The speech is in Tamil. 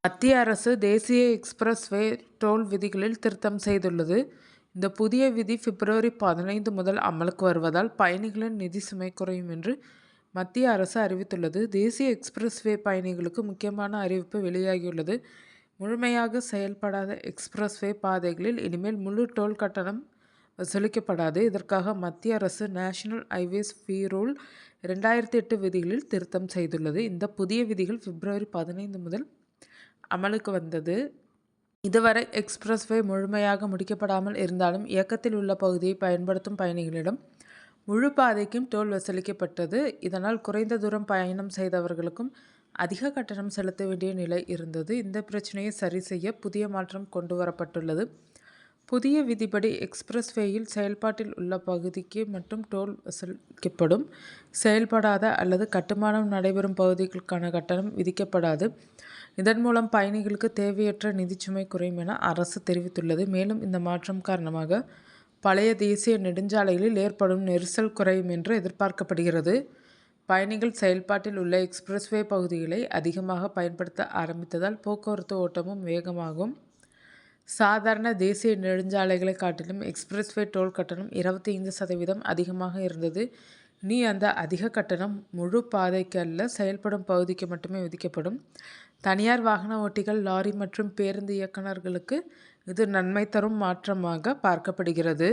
மத்திய அரசு தேசிய எக்ஸ்பிரஸ்வே டோல் விதிகளில் திருத்தம் செய்துள்ளது. இந்த புதிய விதி பிப்ரவரி 15 முதல் அமலுக்கு வருவதால் பயணிகளின் நிதி சுமை குறையும் என்று மத்திய அரசு அறிவித்துள்ளது. தேசிய எக்ஸ்பிரஸ்வே பயணிகளுக்கு முக்கியமான அறிவிப்பு வெளியாகியுள்ளது. முழுமையாக செயல்படாத எக்ஸ்பிரஸ்வே பாதைகளில் இனிமேல் முழு டோல் கட்டணம் வசூலிக்கப்படாது. இதற்காக மத்திய அரசு நேஷனல் ஹைவேஸ் ஃபீ ரூல் 2008 விதிகளில் திருத்தம் செய்துள்ளது. இந்த புதிய விதிகள் பிப்ரவரி 15 முதல் அமலுக்கு வந்தது. இதுவரை எக்ஸ்பிரஸ்வே முழுமையாக முடிக்கப்படாமல் இருந்தாலும் இயக்கத்தில் உள்ள பகுதியை பயன்படுத்தும் பயணிகளிடம் முழு பாதைக்கும் டோல் வசூலிக்கப்பட்டது. இதனால் குறைந்த தூரம் பயணம் செய்தவர்களுக்கும் அதிக கட்டணம் செலுத்த வேண்டிய நிலை இருந்தது. இந்த பிரச்சனையை சரி செய்ய புதிய மாற்றம் கொண்டு வரப்பட்டுள்ளது. புதிய விதிப்படி எக்ஸ்பிரஸ்வேயில் செயல்பாட்டில் உள்ள பகுதிக்கு மட்டும் டோல் வசூலிக்கப்படும். செயல்படாத அல்லது கட்டுமானம் நடைபெறும் பகுதிகளுக்கான கட்டணம் விதிக்கப்படாது. இதன் மூலம் பயணிகளுக்கு தேவையற்ற நிதிச்சுமை குறையும் என அரசு தெரிவித்துள்ளது. மேலும் இந்த மாற்றம் காரணமாக பழைய தேசிய நெடுஞ்சாலைகளில் ஏற்படும் நெரிசல் குறையும் என்று எதிர்பார்க்கப்படுகிறது. பயணிகள் செயல்பாட்டில் உள்ள எக்ஸ்பிரஸ்வே பகுதிகளை அதிகமாக பயன்படுத்த ஆரம்பித்ததால் போக்குவரத்து ஓட்டமும் வேகமாகும். சாதாரண தேசிய நெடுஞ்சாலைகளை காட்டிலும் எக்ஸ்பிரஸ்வே டோல் கட்டணம் 25% அதிகமாக இருந்தது. இனி அந்த அதிக கட்டணம் முழு பாதைக்கு அல்ல, செயல்படும் பகுதிக்கு மட்டுமே விதிக்கப்படும். தனியார் வாகன ஓட்டிகள், லாரி மற்றும் பேருந்து இயக்குநர்களுக்கு இது நன்மை தரும் மாற்றமாக பார்க்கப்படுகிறது.